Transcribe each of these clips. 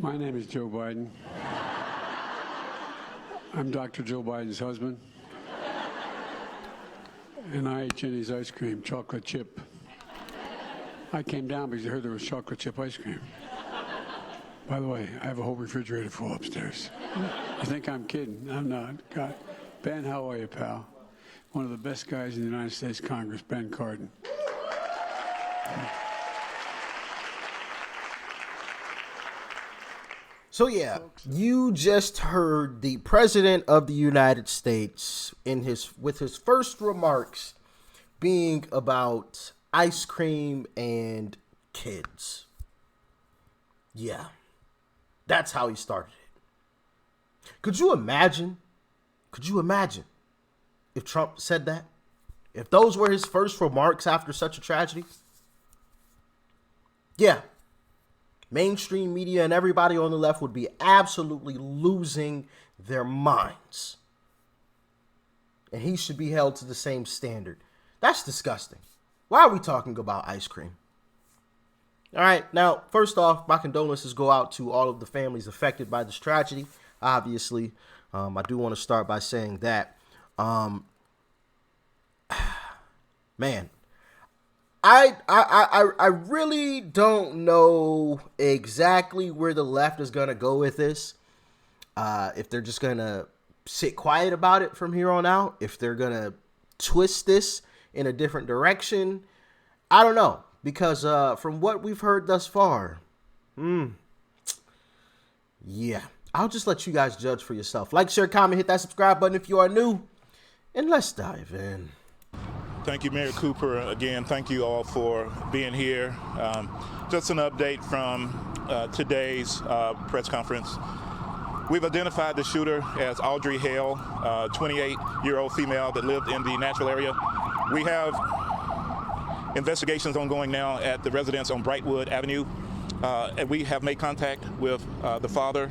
My name is Joe Biden. I'm Dr. Joe Biden's husband. And I ate Jenny's ice cream, chocolate chip. I came down because I heard there was chocolate chip ice cream. By the way, I have a whole refrigerator full upstairs. You think I'm kidding? I'm not. God. Ben, how are you, pal? One of the best guys in the United States Congress, Ben Cardin. So yeah, you just heard the President of the United States with his first remarks being about ice cream and kids. Yeah, that's how he started it. Could you imagine if Trump said that? If those were his first remarks after such a tragedy? Yeah. Mainstream media and everybody on the left would be absolutely losing their minds. And he should be held to the same standard. That's disgusting. Why are we talking about ice cream? All right. Now, first off, my condolences go out to all of the families affected by this tragedy. Obviously, I do want to start by saying that, man, I really don't know exactly where the left is going to go with this. If they're just going to sit quiet about it from here on out, if they're going to twist this in a different direction, I don't know. Because from what we've heard thus far, yeah, I'll just let you guys judge for yourself. Like, share, comment, hit that subscribe button if you are new, and let's dive in. Thank you, Mayor Cooper. Again, thank you all for being here. Just an update from today's press conference. We've identified the shooter as Audrey Hale, 28-year-old female that lived in the Nashville area. We have investigations ongoing now at the residence on Brightwood Avenue. And we have made contact with the father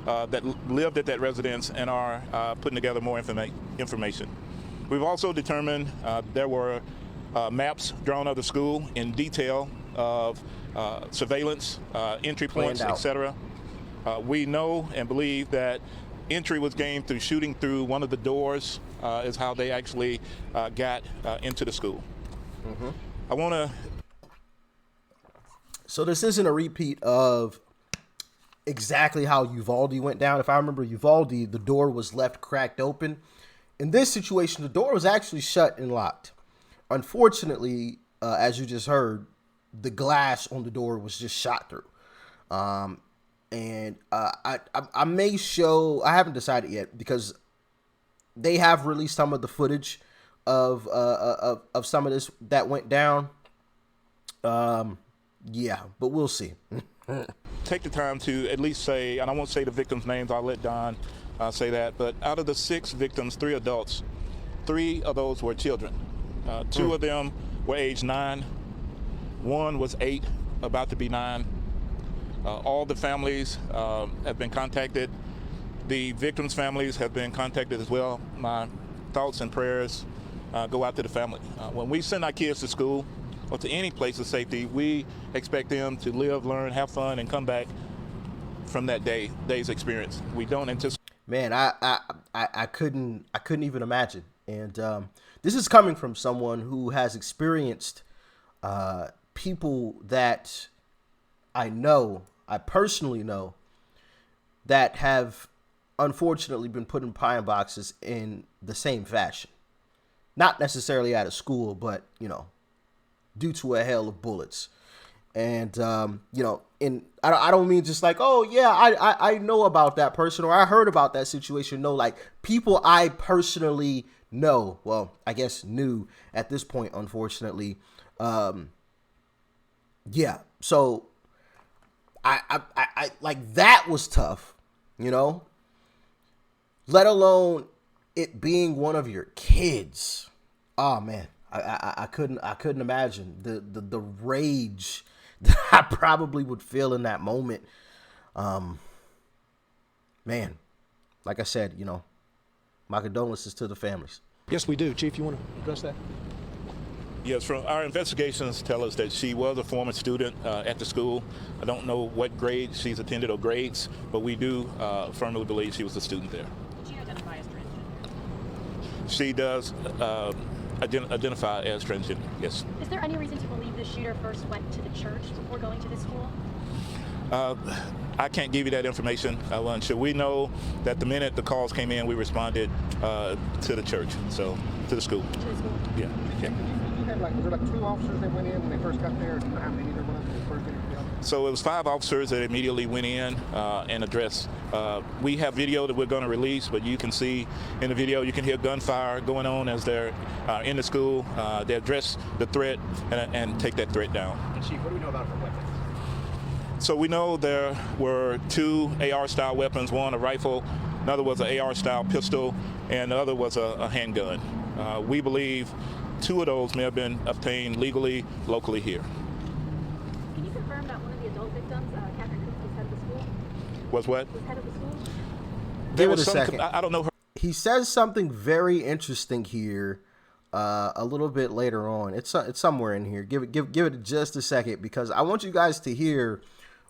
that lived at that residence and are putting together more information. We've also determined there were maps drawn of the school in detail of surveillance, entry points, etc. We know and believe that entry was gained through shooting through one of the doors is how they actually got into the school. Mm-hmm. I want to... So this isn't a repeat of exactly how Uvalde went down. If I remember Uvalde, the door was left cracked open. In this situation, the door was actually shut and locked. Unfortunately, as you just heard, the glass on the door was just shot through. I may show, I haven't decided yet because they have released some of the footage of some of this that went down. Yeah, but we'll see. Take the time to at least say, and I won't say the victims' names, I'll let Don say that, but out of the 6 victims, 3 adults, 3 of those were children. 2 of them were age 9, 1 was 8, about to be 9. All the families have been contacted. The victims' families have been contacted as well. My thoughts and prayers go out to the family. When we send our kids to school or to any place of safety, we expect them to live, learn, have fun, and come back from that day's experience. We don't anticipate. Man, I couldn't even imagine. And this is coming from someone who has experienced people that I personally know, that have unfortunately been put in pine boxes in the same fashion. Not necessarily out of school, but, due to a hail of bullets. And, I don't mean just like, oh, yeah, I know about that person or I heard about that situation. No, like people I personally know. Well, I guess knew at this point, unfortunately. Yeah. So I like that was tough, let alone it being one of your kids. Oh, man. I couldn't imagine the rage that I probably would feel in that moment. Man, like I said, my condolences to the families. Yes, we do. Chief, you want to address that? Yes, from our investigations tell us that she was a former student at the school. I don't know what grade she's attended or grades, but we do firmly believe she was a student there. Did she identify as transgender? She does identify as transgender, yes. Is there any reason to believe the shooter first went to the church before going to the school? I can't give you that information. I wasn't sure. We know that the minute the calls came in, we responded to the church, so to the school. To the school? Yeah. Was there like 2 officers that went in when they first got there? Do you know how many there was when they first entered? So it was 5 officers that immediately went in and addressed. We have video that we're going to release, but you can see in the video, you can hear gunfire going on as they're in the school. They address the threat and take that threat down. And Chief, what do we know about her weapons? So we know there were 2 AR-style weapons, one a rifle, another was an AR-style pistol, and the other was a handgun. We believe 2 of those may have been obtained legally, locally here. Can you confirm that one of the adult victims, Catherine Cooper, was head of the school? Was what? Was head of the school? Give it a second. I don't know her. He says something very interesting here a little bit later on. It's somewhere in here. Give it just a second, because I want you guys to hear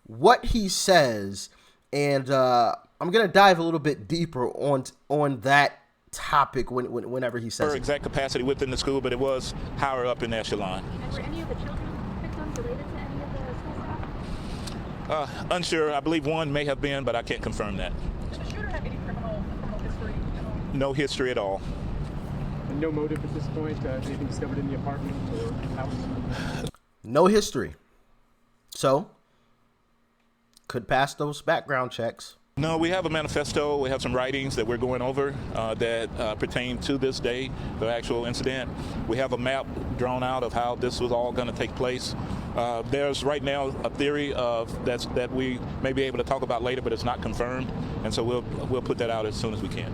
what he says, and I'm gonna dive a little bit deeper on that topic whenever he says Her it. exact capacity within the school, but it was higher up in the echelon. And were any of the children victims related to any of the school staff? Unsure. I believe one may have been, but I can't confirm that. Did the shooter have any criminal history at all? No history at all. And no motive at this point? Anything discovered in the apartment or house? No history, so could pass those background checks. No, we have a manifesto. We have some writings that we're going over that pertain to this day, the actual incident. We have a map drawn out of how this was all going to take place. There's right now a theory of that we may be able to talk about later, but it's not confirmed, and so we'll put that out as soon as we can.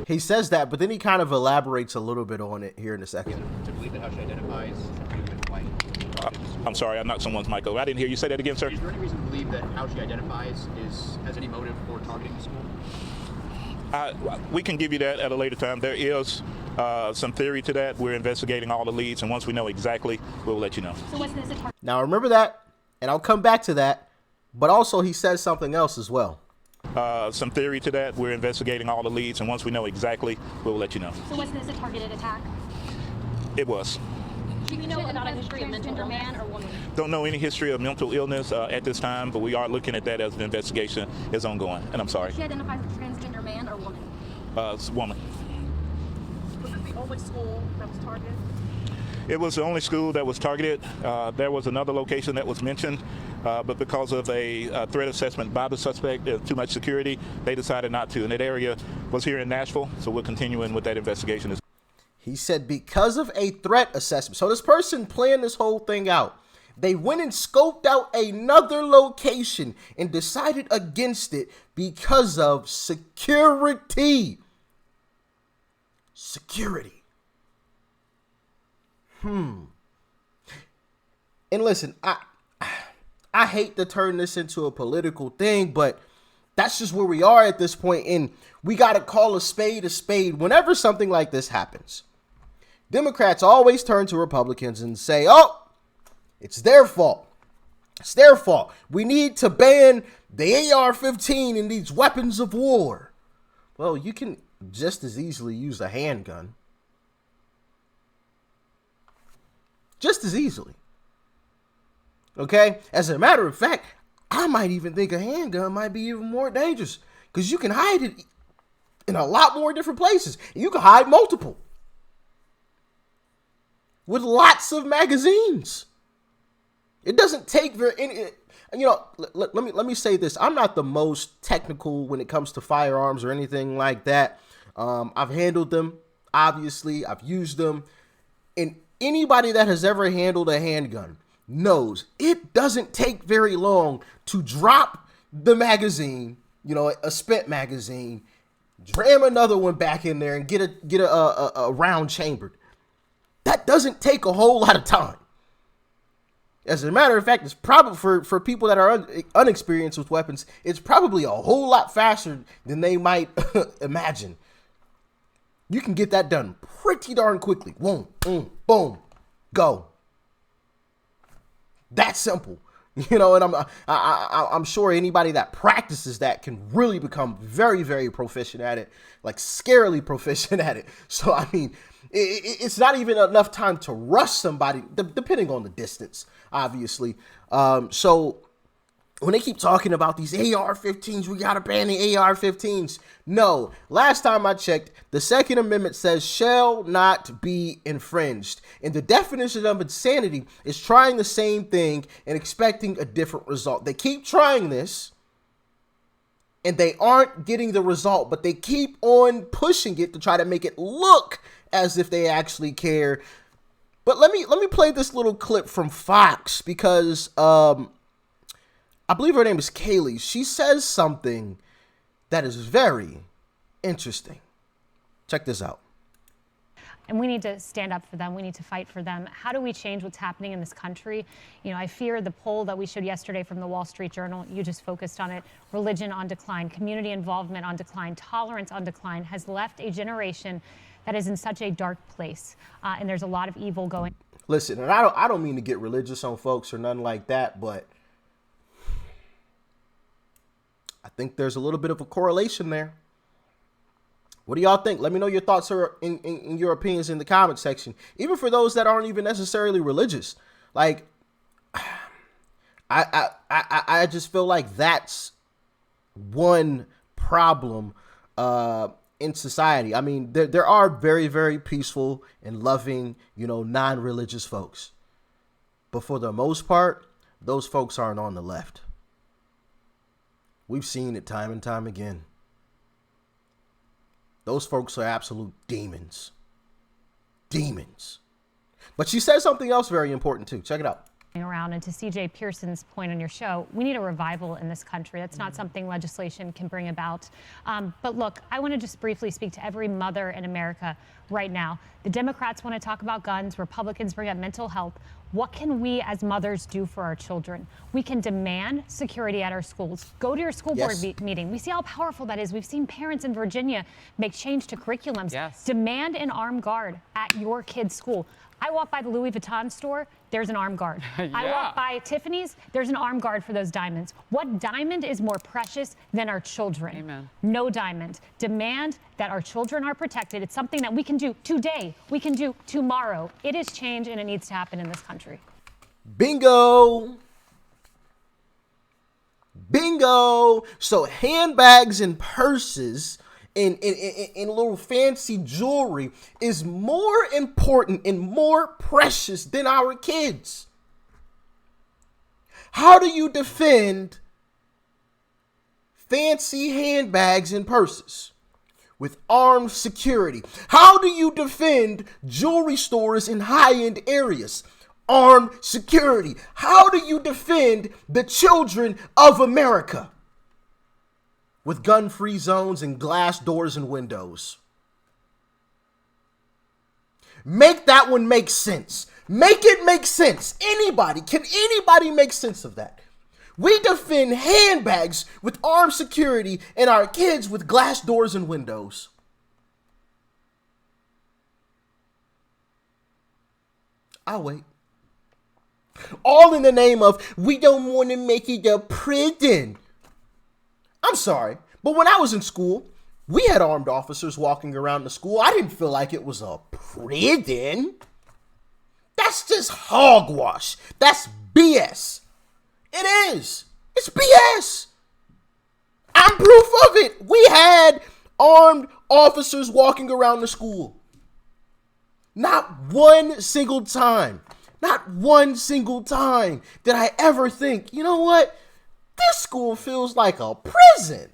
He says that, but then he kind of elaborates a little bit on it here in a second. To believe that how she identifies white. I'm sorry, I'm not someone's mic over. I didn't hear you say that again, sir. Is there any reason to believe that how she identifies has any motive for targeting the school? We can give you that at a later time. There is some theory to that. We're investigating all the leads, and once we know exactly, we'll let you know. So was this a target? Now remember that, and I'll come back to that, but also he says something else as well. Some theory to that. We're investigating all the leads, and once we know exactly, we'll let you know. So was this a targeted attack? It was. Do we know about a history of mental illness? Man or woman? Don't know any history of mental illness at this time, but we are looking at that as the investigation is ongoing. And I'm sorry. She identifies as a transgender man or woman? It's a woman. Was this the only school that was targeted? It was the only school that was targeted. There was another location that was mentioned, but because of a threat assessment by the suspect, too much security, they decided not to. And that area was here in Nashville, so we're continuing with that investigation. He said because of a threat assessment. So this person planned this whole thing out. They went and scoped out another location and decided against it because of security. Security. And listen, I hate to turn this into a political thing, but that's just where we are at this point, and we got to call a spade whenever something like this happens. Democrats always turn to Republicans and say, oh, it's their fault. It's their fault. We need to ban the AR-15 and these weapons of war. Well, you can just as easily use a handgun. Just as easily. Okay? As a matter of fact, I might even think a handgun might be even more dangerous because you can hide it in a lot more different places. You can hide multiple with lots of magazines. It doesn't take let me say this. I'm not the most technical when it comes to firearms or anything like that. I've handled them. Obviously, I've used them. And anybody that has ever handled a handgun knows it doesn't take very long to drop the magazine, a spent magazine, jam another one back in there and get a round chambered. That doesn't take a whole lot of time. As a matter of fact, it's probably for people that are unexperienced with weapons, it's probably a whole lot faster than they might imagine. You can get that done pretty darn quickly. Boom, boom, boom, Go. That's simple. You know, and I'm sure anybody that practices that can really become very, very proficient at it, like scarily proficient at it. So, I mean, it's not even enough time to rush somebody, depending on the distance, obviously. So when they keep talking about these AR-15s, we got to ban the AR-15s. No, last time I checked, the Second Amendment says shall not be infringed. And the definition of insanity is trying the same thing and expecting a different result. They keep trying this and they aren't getting the result, but they keep on pushing it to try to make it look as if they actually care. But let me play this little clip from Fox because I believe her name is Kaylee. She says something that is very interesting. Check this out. And we need to stand up for them. We need to fight for them. How do we change what's happening in this country? You know, I fear the poll that we showed yesterday from the Wall Street Journal, you just focused on it, religion on decline, community involvement on decline, tolerance on decline, has left a generation that is in such a dark place. And there's a lot of evil going. Listen, and I don't mean to get religious on folks or nothing like that, but I think there's a little bit of a correlation there. What do y'all think? Let me know your thoughts or in your opinions in the comment section. Even for those that aren't even necessarily religious. Like, I just feel like that's one problem in society. I mean, there are very, very peaceful and loving, you know, non-religious folks. But for the most part, those folks aren't on the left. We've seen it time and time again. Those folks are absolute demons. Demons. But she says something else very important too. Check it out. Around, and to CJ Pearson's point on your show, we need a revival in this country. That's not something legislation can bring about. But look, I want to just briefly speak to every mother in America right now. The Democrats want to talk about guns. Republicans bring up mental health. What can we as mothers do for our children? We can demand security at our schools. Go to your school board meeting. We see how powerful that is. We've seen parents in Virginia make change to curriculums. Yes. Demand an armed guard at your kid's school. I walk by the Louis Vuitton store, there's an armed guard. Yeah. I walk by Tiffany's, there's an armed guard for those diamonds. What diamond is more precious than our children? Amen. No diamond. Demand that our children are protected. It's something that we can do today. We can do tomorrow. It is change and it needs to happen in this country. Bingo. Bingo. So handbags and purses and little fancy jewelry is more important and more precious than our kids. How do you defend fancy handbags and purses with armed security? How do you defend jewelry stores in high-end areas? Armed security. How do you defend the children of America with gun-free zones and glass doors and windows? Make that one make sense. Make it make sense. Can anybody make sense of that? We defend handbags with armed security and our kids with glass doors and windows. I'll wait. All in the name of, we don't want to make it a prison. I'm sorry, but when I was in school, we had armed officers walking around the school. I didn't feel like it was a prison. That's just hogwash. That's BS. It is. It's BS. I'm proof of it. We had armed officers walking around the school. Not one single time. Not one single time did I ever think, you know what? This school feels like a prison.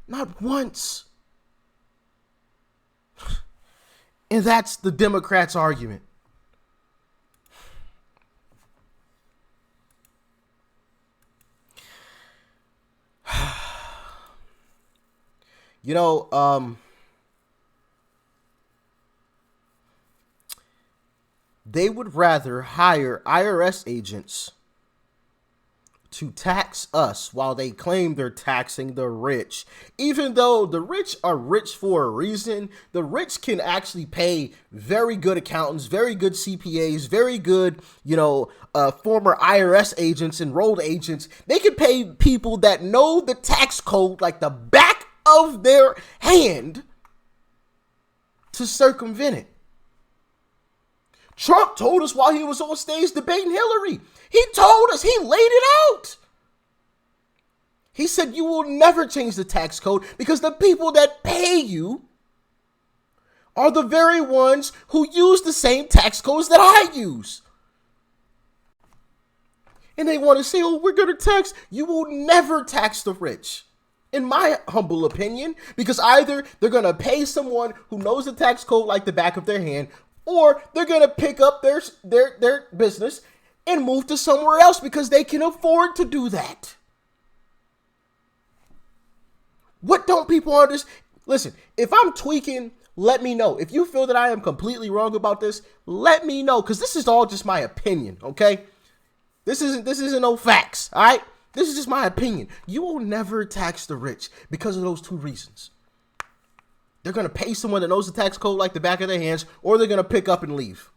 Not once. And that's the Democrats' argument. You know, they would rather hire IRS agents to tax us while they claim they're taxing the rich. Even though the rich are rich for a reason, the rich can actually pay very good accountants, very good CPAs, very good, former IRS agents, enrolled agents. They can pay people that know the tax code like the back of their hand to circumvent it. Trump told us while he was on stage debating Hillary. He told us, he laid it out. He said, you will never change the tax code because the people that pay you are the very ones who use the same tax codes that I use. And they want to say, oh, we're going to tax. You will never tax the rich, in my humble opinion, because either they're going to pay someone who knows the tax code like the back of their hand, or they're going to pick up their business and move to somewhere else because they can afford to do that. What don't people understand? Listen, if I'm tweaking, let me know. If you feel that I am completely wrong about this, let me know, because this is all just my opinion, okay? This isn't no facts, all right? This is just my opinion. You will never tax the rich because of those two reasons. They're going to pay someone that knows the tax code like the back of their hands, or they're going to pick up and leave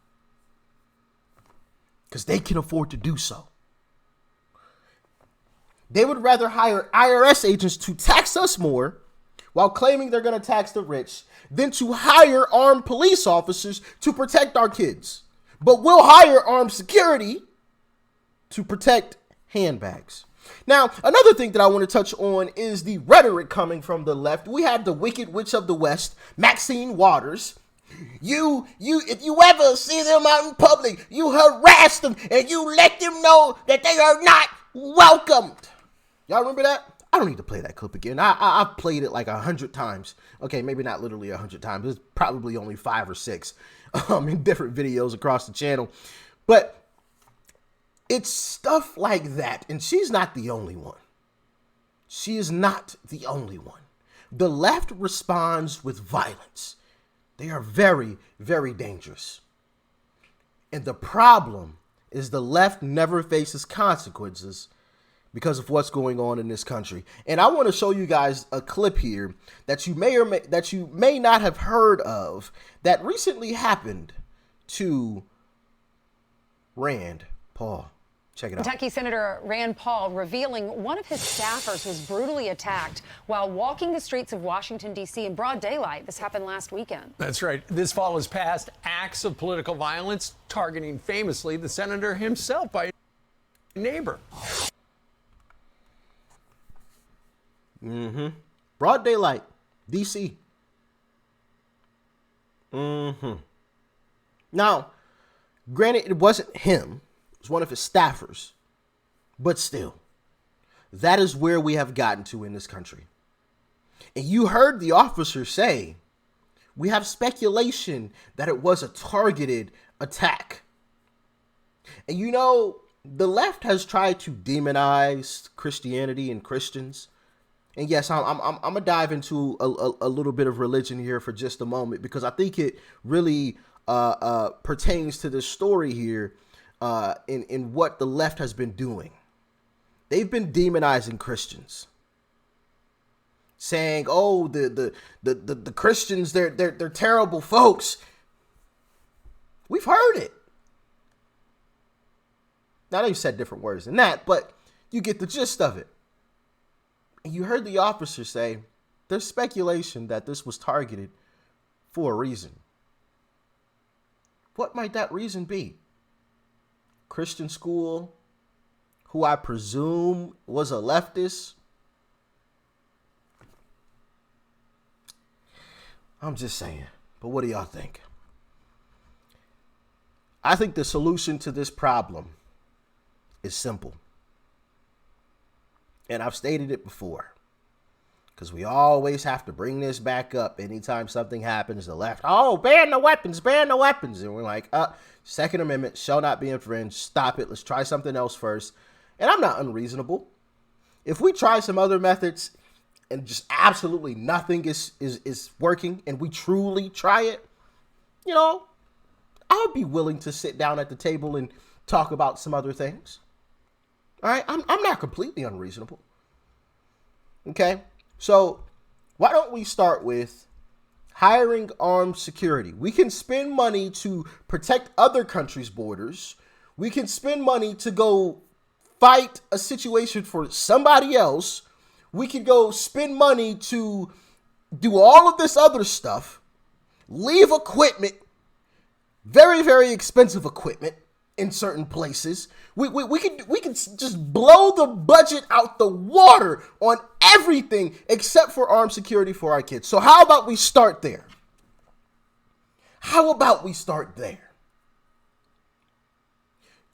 because they can afford to do so. They would rather hire IRS agents to tax us more while claiming they're going to tax the rich than to hire armed police officers to protect our kids. But we'll hire armed security to protect handbags. Now, another thing that I want to touch on is the rhetoric coming from the left. We have the Wicked Witch of the West, Maxine Waters. If you ever see them out in public, you harass them and you let them know that they are not welcomed. Y'all remember that? I don't need to play that clip again. I've played it like 100 times. Okay, maybe not literally 100 times. It's probably only 5 or 6 in different videos across the channel. But it's stuff like that. And she's not the only one. She is not the only one. The left responds with violence. They are very, very dangerous. And the problem is the left never faces consequences because of what's going on in this country. And I want to show you guys a clip here that you may not have heard of that recently happened to Rand Paul. Check it out. Kentucky Senator Rand Paul revealing one of his staffers was brutally attacked while walking the streets of Washington, D.C. in broad daylight. This happened last weekend. That's right. This follows past acts of political violence targeting famously the senator himself by a neighbor. Broad daylight, D.C. Now, granted, it wasn't him. It was one of his staffers. But still, that is where we have gotten to in this country. And you heard the officer say, we have speculation that it was a targeted attack. And the left has tried to demonize Christianity and Christians. And yes, I'm going to dive into a little bit of religion here for just a moment, because I think it really pertains to this story here in what the left has been doing. They've been demonizing Christians, saying, "Oh, the Christians, they're terrible folks." We've heard it. Now they've said different words than that, but you get the gist of it. And you heard the officer say, there's speculation that this was targeted for a reason. What might that reason be? Christian school, who I presume was a leftist. I'm just saying. But what do y'all think? I think the solution to this problem is simple. And I've stated it before, because we always have to bring this back up anytime something happens. The left, oh, ban the weapons, ban the weapons. And we're like, Second Amendment shall not be infringed. Stop it. Let's try something else first. And I'm not unreasonable. If we try some other methods and just absolutely nothing is working, and we truly try it, I would be willing to sit down at the table and talk about some other things. All right, I'm not completely unreasonable. Okay, so why don't we start with hiring armed security? We can spend money to protect other countries' borders. We can spend money to go fight a situation for somebody else. We could go spend money to do all of this other stuff, leave equipment, very, very expensive equipment in certain places. We can just blow the budget out the water on everything except for armed security for our kids. So how about we start there? How about we start there?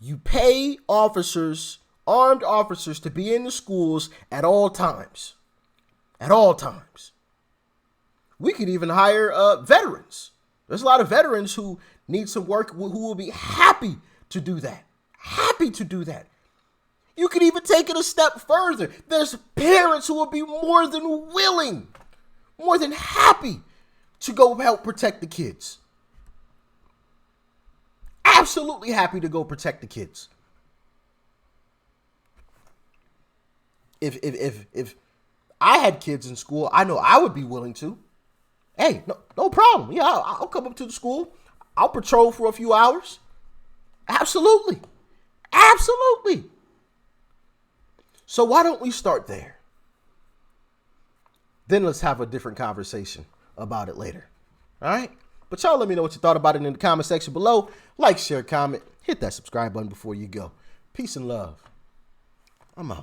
You pay officers, armed officers, to be in the schools at all times. At all times. We could even hire veterans. There's a lot of veterans who need some work who will be happy to do that. Happy to do that. You could even take it a step further. There's parents who will be more than willing, more than happy to go help protect the kids. Absolutely happy to go protect the kids. If I had kids in school, I know I would be willing to. Hey, no problem. Yeah, I'll come up to the school. I'll patrol for a few hours. Absolutely. Absolutely. So why don't we start there? Then let's have a different conversation about it later. All right? But y'all let me know what you thought about it in the comment section below. Like, share, comment, hit that subscribe button before you go. Peace and love. I'm out.